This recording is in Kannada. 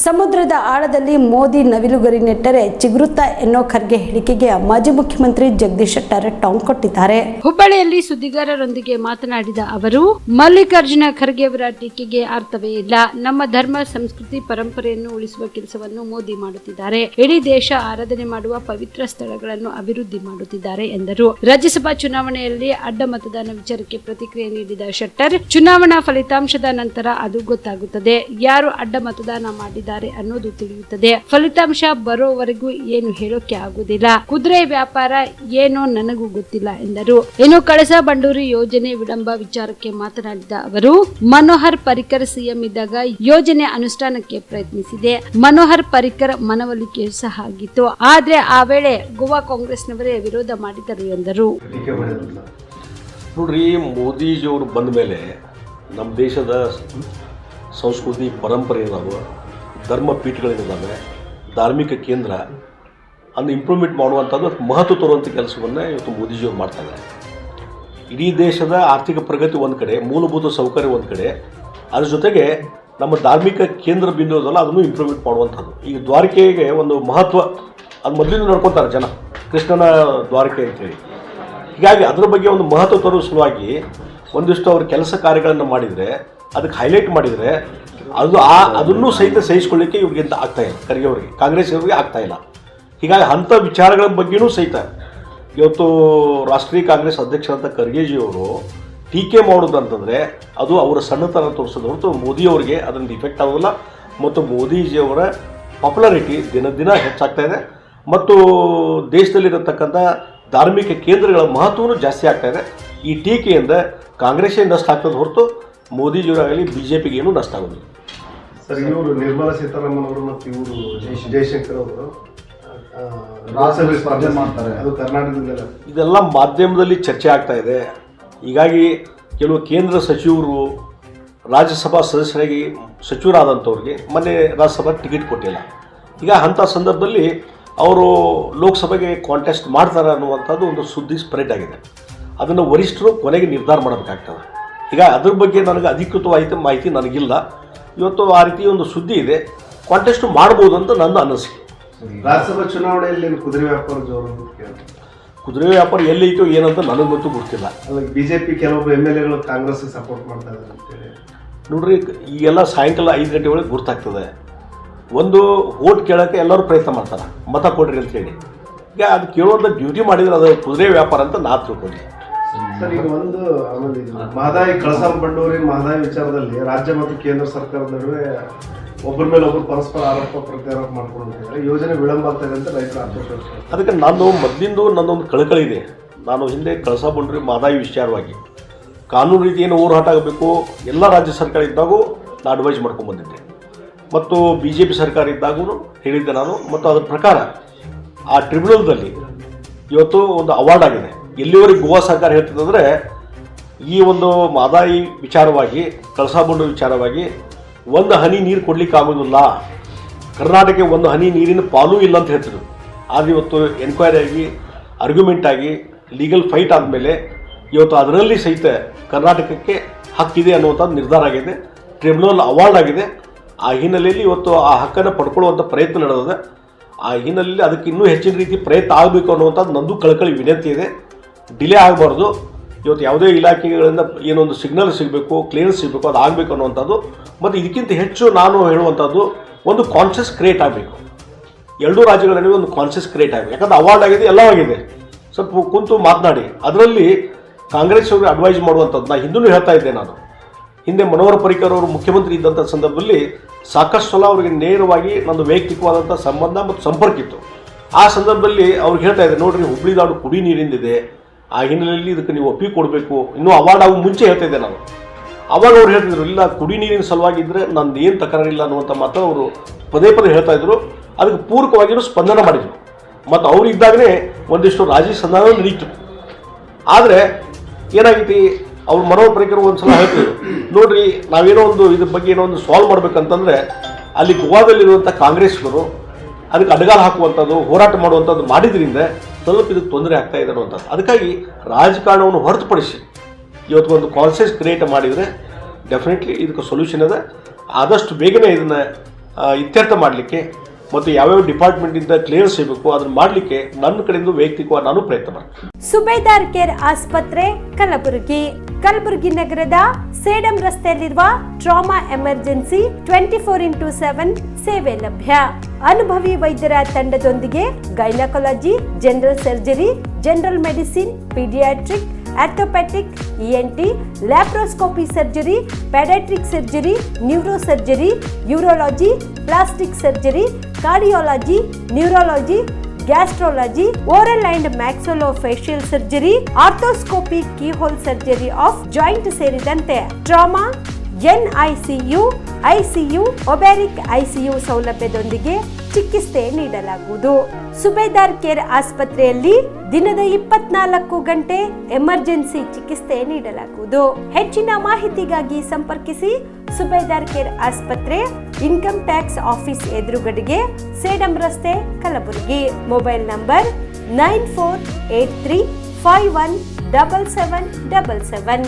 ಸಮುದ್ರದ ಆಳದಲ್ಲಿ ಮೋದಿ ನವಿಲುಗರಿ ನೆಟ್ಟರೆ ಚಿಗುರುತ್ತಾ ಎನ್ನೋ ಖರ್ಗೆ ಹೇಳಿಕೆಗೆ ಮಾಜಿ ಮುಖ್ಯಮಂತ್ರಿ ಜಗದೀಶ್ ಶೆಟ್ಟರ್ ಟಾಂಗ್ ಕೊಟ್ಟಿದ್ದಾರೆ. ಹುಬ್ಬಳ್ಳಿಯಲ್ಲಿ ಸುದ್ದಿಗಾರರೊಂದಿಗೆ ಮಾತನಾಡಿದ ಅವರು, ಮಲ್ಲಿಕಾರ್ಜುನ ಖರ್ಗೆ ಅವರ ಟೀಕೆಗೆ ಅರ್ಥವೇ ಇಲ್ಲ. ನಮ್ಮ ಧರ್ಮ, ಸಂಸ್ಕೃತಿ, ಪರಂಪರೆಯನ್ನು ಉಳಿಸುವ ಕೆಲಸವನ್ನು ಮೋದಿ ಮಾಡುತ್ತಿದ್ದಾರೆ. ಇಡೀ ದೇಶ ಆರಾಧನೆ ಮಾಡುವ ಪವಿತ್ರ ಸ್ಥಳಗಳನ್ನು ಅಭಿವೃದ್ಧಿ ಮಾಡುತ್ತಿದ್ದಾರೆ ಎಂದರು. ರಾಜ್ಯಸಭಾ ಚುನಾವಣೆಯಲ್ಲಿ ಅಡ್ಡ ಮತದಾನ ವಿಚಾರಕ್ಕೆ ಪ್ರತಿಕ್ರಿಯೆ ನೀಡಿದ ಶೆಟ್ಟರ್, ಚುನಾವಣಾ ಫಲಿತಾಂಶದ ನಂತರ ಅದು ಗೊತ್ತಾಗುತ್ತದೆ. ಯಾರು ಅಡ್ಡ ಮತದಾನ ಮಾಡಿದ್ದಾರೆ ಅನ್ನೋದು ತಿಳಿಯುತ್ತದೆ. ಫಲಿತಾಂಶ ಬರೋವರೆಗೂ ಏನು ಹೇಳೋಕೆ ಆಗುವುದಿಲ್ಲ. ಕುದುರೆ ವ್ಯಾಪಾರ ಏನೋ ನನಗೂ ಗೊತ್ತಿಲ್ಲ ಎಂದರು. ಇನ್ನು ಕಳಸಾ ಬಂಡೂರಿ ಯೋಜನೆ ವಿಳಂಬ ವಿಚಾರಕ್ಕೆ ಮಾತನಾಡಿದ ಅವರು, ಮನೋಹರ್ ಪರಿಕರ್ ಸಿಎಂ ಇದ್ದಾಗ ಯೋಜನೆ ಅನುಷ್ಠಾನಕ್ಕೆ ಪ್ರಯತ್ನಿಸಿದೆ. ಮನೋಹರ್ ಪರಿಕರ್ ಮನವೊಲಿಕೆ ಸಹ ಆಗಿತ್ತು. ಆದ್ರೆ ಆ ವೇಳೆ ಗೋವಾ ಕಾಂಗ್ರೆಸ್ನವರೇ ವಿರೋಧ ಮಾಡಿದರು ಎಂದರು. ನೋಡ್ರಿ, ಮೋದಿಜಿಯವರು ಬಂದ ಮೇಲೆ ನಮ್ಮ ದೇಶದ ಸಂಸ್ಕೃತಿ ಪರಂಪರೆ ಇದಾವೆ, ಧರ್ಮ ಪೀಠಗಳಿದ್ದಾವೆ, ಧಾರ್ಮಿಕ ಕೇಂದ್ರ ಅದನ್ನು ಇಂಪ್ರೂವ್ಮೆಂಟ್ ಮಾಡುವಂಥದ್ದು ಮಹತ್ವ ತರುವಂಥ ಕೆಲಸವನ್ನು ಇವತ್ತು ಮೋದಿಜಿಯವರು ಮಾಡ್ತಾಯಿದ್ದಾರೆ. ಇಡೀ ದೇಶದ ಆರ್ಥಿಕ ಪ್ರಗತಿ ಒಂದು ಕಡೆ, ಮೂಲಭೂತ ಸೌಕರ್ಯ ಒಂದು ಕಡೆ, ಅದ್ರ ಜೊತೆಗೆ ನಮ್ಮ ಧಾರ್ಮಿಕ ಕೇಂದ್ರ ಬಿಂದು ಅದಲ್ಲ ಅದನ್ನು ಇಂಪ್ರೂವ್ಮೆಂಟ್ ಮಾಡುವಂಥದ್ದು. ಈಗ ದ್ವಾರಕೆಗೆ ಒಂದು ಮಹತ್ವ, ಅದು ಮೊದಲಿಂದ ನೋಡ್ಕೊತಾರೆ ಜನ, ಕೃಷ್ಣನ ದ್ವಾರಕೆ ಅಂತೇಳಿ. ಹೀಗಾಗಿ ಅದರ ಬಗ್ಗೆ ಒಂದು ಮಹತ್ವ ತರುವ ಸಲುವಾಗಿ ಒಂದಿಷ್ಟು ಅವ್ರ ಕೆಲಸ ಕಾರ್ಯಗಳನ್ನು ಮಾಡಿದರೆ, ಅದಕ್ಕೆ ಹೈಲೈಟ್ ಮಾಡಿದರೆ ಅದನ್ನು ಸಹಿತ ಸಹಿಸಿಕೊಳ್ಳಿಕ್ಕೆ ಇವ್ರಿಗಿಂತ ಆಗ್ತಾಯಿಲ್ಲ. ಖರ್ಗೆ ಅವರಿಗೆ, ಕಾಂಗ್ರೆಸ್ ಅವರಿಗೆ ಆಗ್ತಾಯಿಲ್ಲ. ಹೀಗಾಗಿ ಅಂಥ ವಿಚಾರಗಳ ಬಗ್ಗೆಯೂ ಸಹಿತ ಇವತ್ತು ರಾಷ್ಟ್ರೀಯ ಕಾಂಗ್ರೆಸ್ ಅಧ್ಯಕ್ಷರಾದ ಖರ್ಗೆಜಿಯವರು ಟೀಕೆ ಮಾಡೋದಂತಂದರೆ ಅದು ಅವರ ಸಣ್ಣತನ ತೋರಿಸೋದು ಹೊರತು ಮೋದಿಯವರಿಗೆ ಅದರಿಂದ ಇಫೆಕ್ಟ್ ಆಗೋಲ್ಲ. ಮತ್ತು ಮೋದಿಜಿಯವರ ಪಾಪ್ಯುಲಾರಿಟಿ ದಿನ ದಿನ ಹೆಚ್ಚಾಗ್ತಾಯಿದೆ ಮತ್ತು ದೇಶದಲ್ಲಿರತಕ್ಕಂಥ ಧಾರ್ಮಿಕ ಕೇಂದ್ರಗಳ ಮಹತ್ವವೂ ಜಾಸ್ತಿ ಆಗ್ತಾಯಿದೆ. ಈ ಟೀಕೆಯಿಂದ ಕಾಂಗ್ರೆಸ್ಸೇ ನಷ್ಟ ಆಗ್ತದೆ ಹೊರತು ಮೋದಿಜಿಯವರಾಗಲಿ BJPಗೆ ಏನೂ ನಷ್ಟ ಆಗೋದಿಲ್ಲ. ಸರ್, ಇವರು ನಿರ್ಮಲಾ ಸೀತಾರಾಮನ್ ಅವರು ಮತ್ತು ಇವರು ಜಯಶಂಕರ್ ಅವರು ಸ್ಪರ್ಧೆ ಮಾಡ್ತಾರೆ, ಅದು ಕರ್ನಾಟಕದಲ್ಲ. ಇದೆಲ್ಲ ಮಾಧ್ಯಮದಲ್ಲಿ ಚರ್ಚೆ ಆಗ್ತಾ ಇದೆ. ಹೀಗಾಗಿ ಕೆಲವು ಕೇಂದ್ರ ಸಚಿವರು ರಾಜ್ಯಸಭಾ ಸದಸ್ಯರಾಗಿ ಸಚಿವರಾದಂಥವ್ರಿಗೆ ಮೊನ್ನೆ ರಾಜ್ಯಸಭಾ ಟಿಕೆಟ್ ಕೊಟ್ಟಿಲ್ಲ. ಈಗ ಅಂಥ ಸಂದರ್ಭದಲ್ಲಿ ಅವರು ಲೋಕಸಭೆಗೆ ಕಾಂಟೆಸ್ಟ್ ಮಾಡ್ತಾರೆ ಅನ್ನುವಂಥದ್ದು ಒಂದು ಸುದ್ದಿ ಸ್ಪ್ರೆಡ್ ಆಗಿದೆ. ಅದನ್ನು ವರಿಷ್ಠರು ಕೊನೆಗೆ ನಿರ್ಧಾರ ಮಾಡಬೇಕಾಗ್ತದೆ. ಈಗ ಅದ್ರ ಬಗ್ಗೆ ನನಗೆ ಅಧಿಕೃತವಾದ ಮಾಹಿತಿ ನನಗಿಲ್ಲ. ಇವತ್ತು ಆ ರೀತಿ ಒಂದು ಸುದ್ದಿ ಇದೆ, ಕಾಂಟೆಸ್ಟ್ ಮಾಡ್ಬೋದು ಅಂತ ನನ್ನ ಅನಿಸಿಕೆ. ರಾಜ್ಯಸಭಾ ಚುನಾವಣೆಯಲ್ಲಿ ಕುದುರೆ ವ್ಯಾಪಾರ ಜೋರು, ಕುದುರೆ ವ್ಯಾಪಾರ ಎಲ್ಲೈತೋ ಏನಂತ ನನಗಂತೂ ಗೊತ್ತಿಲ್ಲ. ಅಲ್ಲ, BJP ಕೆಲವೊಬ್ಬರು MLAಗಳು ಕಾಂಗ್ರೆಸ್ ಸಪೋರ್ಟ್ ಮಾಡ್ತಾ ಇದ್ದಾರೆ ಅಂತೇಳಿ. ನೋಡ್ರಿ, ಈಗೆಲ್ಲ ಸಾಯಂಕಾಲ 5 ಗಂಟೆ ಒಳಗೆ ಗುರ್ತಾಗ್ತದೆ. ಒಂದು ವೋಟ್ ಕೇಳೋಕ್ಕೆ ಎಲ್ಲರೂ ಪ್ರಯತ್ನ ಮಾಡ್ತಾರೆ, ಮತ ಕೊಡ್ರಿ ಅಂತೇಳಿ. ಈಗ ಅದು ಕೇಳುವಂಥ ಡ್ಯೂಟಿ ಮಾಡಿದ್ರೆ ಅದು ಕುದುರೆ ವ್ಯಾಪಾರ ಅಂತ ನಾ ತಿಳ್ಕೊಂಡೆ. ಸರ್, ಈಗ ಒಂದು ಆಮೇಲೆ ಮಹದಾಯಿ, ಕಳಸಾ ಬಂಡೂರಿ ಮಹದಾಯಿ ವಿಚಾರದಲ್ಲಿ ರಾಜ್ಯ ಮತ್ತು ಕೇಂದ್ರ ಸರ್ಕಾರದ ನಡುವೆ ಒಬ್ಬರ ಮೇಲೆ ಒಬ್ಬರು ಪರಸ್ಪರ ಆರೋಪ ಪ್ರತ್ಯಾರೋಪ ಮಾಡ್ಕೊಂಡಿದ್ದಾರೆ. ಯೋಜನೆ ವಿಳಂಬ ಆಗ್ತದೆ ಅಂತ ರೈತರ ಆಕ್ರೋಶ. ಅದಕ್ಕೆ ಮೊದಲಿಂದ ನನ್ನೊಂದು ಕಳಕಳಿ ಇದೆ. ನಾನು ಹಿಂದೆ ಕಳಸಾ ಬಂಡೂರಿ ಮಹದಾಯಿ ವಿಚಾರವಾಗಿ ಕಾನೂನು ರೀತಿ ಏನು ಹೋರಾಟ ಆಗಬೇಕು ಎಲ್ಲ ರಾಜ್ಯ ಸರ್ಕಾರ ಇದ್ದಾಗೂ ನಾನು ಅಡ್ವೈಸ್ ಮಾಡ್ಕೊಂಡ್ಬಂದಿದ್ದೆ ಮತ್ತು BJP ಸರ್ಕಾರ ಇದ್ದಾಗೂ ಹೇಳಿದ್ದೆ ನಾನು. ಮತ್ತು ಅದರ ಪ್ರಕಾರ ಆ ಟ್ರಿಬ್ಯುನಲ್ದಲ್ಲಿ ಇವತ್ತು ಒಂದು ಅವಾರ್ಡ್ ಆಗಿದೆ. ಎಲ್ಲಿವರೆಗೆ ಗೋವಾ ಸರ್ಕಾರ ಹೇಳ್ತದಂದರೆ, ಈ ಒಂದು ಮಹದಾಯಿ ವಿಚಾರವಾಗಿ, ಕಳಸಾ ಬಂಡೂರಿ ವಿಚಾರವಾಗಿ ಒಂದು ಹನಿ ನೀರು ಕೊಡ್ಲಿಕ್ಕೆ ಆಗೋದಿಲ್ಲ, ಕರ್ನಾಟಕಕ್ಕೆ ಒಂದು ಹನಿ ನೀರಿನ ಪಾಲೂ ಇಲ್ಲ ಅಂತ ಹೇಳ್ತಿದ್ರು. ಆದರೆ ಇವತ್ತು ಎನ್ಕ್ವೈರಿ ಆಗಿ, ಆರ್ಗ್ಯುಮೆಂಟ್ ಆಗಿ, ಲೀಗಲ್ ಫೈಟ್ ಆದಮೇಲೆ ಇವತ್ತು ಅದರಲ್ಲಿ ಸಹಿತ ಕರ್ನಾಟಕಕ್ಕೆ ಹಕ್ಕಿದೆ ಅನ್ನುವಂಥದ್ದು ನಿರ್ಧಾರ ಆಗಿದೆ. ಟ್ರಿಬ್ಯುನಲ್ ಅವಾರ್ಡ್ ಆಗಿದೆ. ಆ ಹಿನ್ನೆಲೆಯಲ್ಲಿ ಇವತ್ತು ಆ ಹಕ್ಕನ್ನು ಪಡ್ಕೊಳ್ಳುವಂಥ ಪ್ರಯತ್ನ ನಡೆದಿದೆ. ಆ ಹಿನ್ನೆಲೆಯಲ್ಲಿ ಅದಕ್ಕೆ ಇನ್ನೂ ಹೆಚ್ಚಿನ ರೀತಿ ಪ್ರಯತ್ನ ಆಗಬೇಕು ಅನ್ನುವಂಥದ್ದು ನಂದು ಕಳಕಳಿ ವಿನಂತಿ ಇದೆ. ಡಿಲೇ ಆಗಬಾರ್ದು. ಇವತ್ತು ಯಾವುದೇ ಇಲಾಖೆಗಳಿಂದ ಏನೊಂದು ಸಿಗ್ನಲ್ ಸಿಗಬೇಕು, ಕ್ಲಿಯರೆನ್ಸ್ ಸಿಗಬೇಕು, ಅದು ಆಗಬೇಕು ಅನ್ನುವಂಥದ್ದು. ಮತ್ತು ಇದಕ್ಕಿಂತ ಹೆಚ್ಚು ನಾನು ಹೇಳುವಂಥದ್ದು, ಒಂದು ಕಾನ್ಷಿಯಸ್ ಕ್ರಿಯೇಟ್ ಆಗಬೇಕು. ಎರಡೂ ರಾಜ್ಯಗಳ ನಡುವೆ ಒಂದು ಕಾನ್ಷಿಯಸ್ ಕ್ರಿಯೇಟ್ ಆಗಬೇಕು. ಯಾಕಂದ್ರೆ ಅವಾರ್ಡ್ ಆಗಿದೆ, ಎಲ್ಲ ಆಗಿದೆ. ಸ್ವಲ್ಪ ಕುಂತು ಮಾತನಾಡಿ ಅದರಲ್ಲಿ ಕಾಂಗ್ರೆಸ್ ಅವರು ಅಡ್ವೈಸ್ ಮಾಡುವಂಥದ್ದು. ನಾನು ಹಿಂದೂ ಹೇಳ್ತಾ ಇದ್ದೆ. ನಾನು ಹಿಂದೆ ಮನೋಹರ್ ಪರಿಕರ್ ಅವರು ಮುಖ್ಯಮಂತ್ರಿ ಇದ್ದಂಥ ಸಂದರ್ಭದಲ್ಲಿ ಸಾಕಷ್ಟು ಸಲ ಅವರಿಗೆ ನೇರವಾಗಿ ನಂದು ವೈಯಕ್ತಿಕವಾದಂಥ ಸಂಬಂಧ ಮತ್ತು ಸಂಪರ್ಕ ಇತ್ತು. ಆ ಸಂದರ್ಭದಲ್ಲಿ ಅವ್ರಿಗೆ ಹೇಳ್ತಾ ಇದ್ದೆ, ನೋಡಿರಿ, ಹುಬ್ಳಿ ದಾಡು ಕುಡಿ ನೀರಿಂದಿದೆ, ಆ ಹಿನ್ನೆಲೆಯಲ್ಲಿ ಇದಕ್ಕೆ ನೀವು ಒಪ್ಪಿಗೆ ಕೊಡಬೇಕು. ಇನ್ನೂ ಅವಾರ್ಡ್ ಆಗೋ ಮುಂಚೆ ಹೇಳ್ತಾ ಇದ್ದೆ ನಾನು. ಅವಾಗ ಅವ್ರು ಹೇಳ್ತಿದ್ರು, ಇಲ್ಲ, ಕುಡಿ ನೀರಿನ ಸಲುವಾಗಿ ಇದ್ದರೆ ನಂದು ಏನು ತಕರಾರಿಲ್ಲ ಅನ್ನುವಂಥ ಮಾತು ಅವರು ಪದೇ ಪದೇ ಹೇಳ್ತಾ ಇದ್ರು. ಅದಕ್ಕೆ ಪೂರಕವಾಗಿಯೂ ಸ್ಪಂದನ ಮಾಡಿದರು. ಮತ್ತು ಅವರು ಇದ್ದಾಗಲೇ ಒಂದಿಷ್ಟು ರಾಜಿ ಸಂಧಾನ ನಡೀತು. ಆದರೆ ಏನಾಗೈತಿ, ಅವ್ರು ಮನೋಹರ್ ಪರಿಕರ್ ಒಂದು ಸಲ ಹೇಳ್ತಿದ್ರು, ನೋಡಿರಿ, ನಾವೇನೋ ಒಂದು ಇದ್ರ ಬಗ್ಗೆ ಏನೋ ಒಂದು ಸಾಲ್ವ್ ಮಾಡ್ಬೇಕಂತಂದರೆ ಅಲ್ಲಿ ಗೋವಾದಲ್ಲಿರುವಂಥ ಕಾಂಗ್ರೆಸ್ನವರು ಅದಕ್ಕೆ ಅಡಗಾಲ ಹಾಕುವಂಥದ್ದು, ಹೋರಾಟ ಮಾಡುವಂಥದ್ದು ಮಾಡಿದ್ರಿಂದ ಸ್ವಲ್ಪ ಇದಕ್ಕೆ ತೊಂದರೆ ಆಗ್ತಾ ಇದೆ ಅನ್ನುವಂಥದ್ದು. ಅದಕ್ಕಾಗಿ ರಾಜಕಾರಣವನ್ನು ಹೊರತುಪಡಿಸಿ ಇವತ್ತು ಒಂದು ಕಾನ್ಸಿಯಸ್ ಕ್ರಿಯೇಟ್ ಮಾಡಿದರೆ ಡೆಫಿನೆಟ್ಲಿ ಇದಕ್ಕೆ ಸೊಲ್ಯೂಷನ್ ಇದೆ. ಆದಷ್ಟು ಬೇಗನೆ ಇದನ್ನು ಇತ್ಯರ್ಥ ಮಾಡಲಿಕ್ಕೆ ಮತ್ತು ಯಾವ್ಯಾವ ಡಿಪಾರ್ಟ್ಮೆಂಟಿಂದ ಕ್ಲಿಯರ್ ಸಿಗಬೇಕು ಅದನ್ನು ಮಾಡಲಿಕ್ಕೆ ನನ್ನ ಕಡೆಯಿಂದ ವೈಯಕ್ತಿಕವಾಗಿ ನಾನು ಪ್ರಯತ್ನ ಮಾಡ್ತೀನಿ. ಸುಬೇದಾರ್ ಕೇರ್ ಆಸ್ಪತ್ರೆ ಕಲಬುರಗಿ ನಗರದ ಸೇಡಂ ರಸ್ತೆಯಲ್ಲಿರುವ ಟ್ರಾಮಾ ಎಮರ್ಜೆನ್ಸಿ 24x7 ಸೇವೆ ಲಭ್ಯ. ಅನುಭವಿ ವೈದ್ಯರ ತಂಡದೊಂದಿಗೆ gynaecology, general surgery, general medicine, paediatric, orthopaedic, ENT, laparoscopy surgery, paediatric surgery, neuro surgery, urology, plastic surgery, cardiology, neurology, gastrology, oral and maxillofacial surgery, arthroscopy, keyhole surgery of joint ಸೇರಿದಂತೆ ಟ್ರಾಮಾ, NICU, ICU, ಒಬ್ಯಾರಿಕ್ ICU ಸೌಲಭ್ಯದೊಂದಿಗೆ ಚಿಕಿತ್ಸೆ ನೀಡಲಾಗುವುದು. ಸುಬೇದಾರ್ ಕೇರ್ ಆಸ್ಪತ್ರೆಯಲ್ಲಿ ದಿನದ 24 ಗಂಟೆ ಎಮರ್ಜೆನ್ಸಿ ಚಿಕಿತ್ಸೆ ನೀಡಲಾಗುವುದು. ಹೆಚ್ಚಿನ ಮಾಹಿತಿಗಾಗಿ ಸಂಪರ್ಕಿಸಿ ಸುಬೇದಾರ್ ಕೇರ್ ಆಸ್ಪತ್ರೆ, ಇನ್ಕಮ್ ಟ್ಯಾಕ್ಸ್ ಆಫೀಸ್ ಎದುರುಗಡೆಗೆ, ಸೇಡಂ ರಸ್ತೆ, ಕಲಬುರಗಿ. Mobile number 9483517777.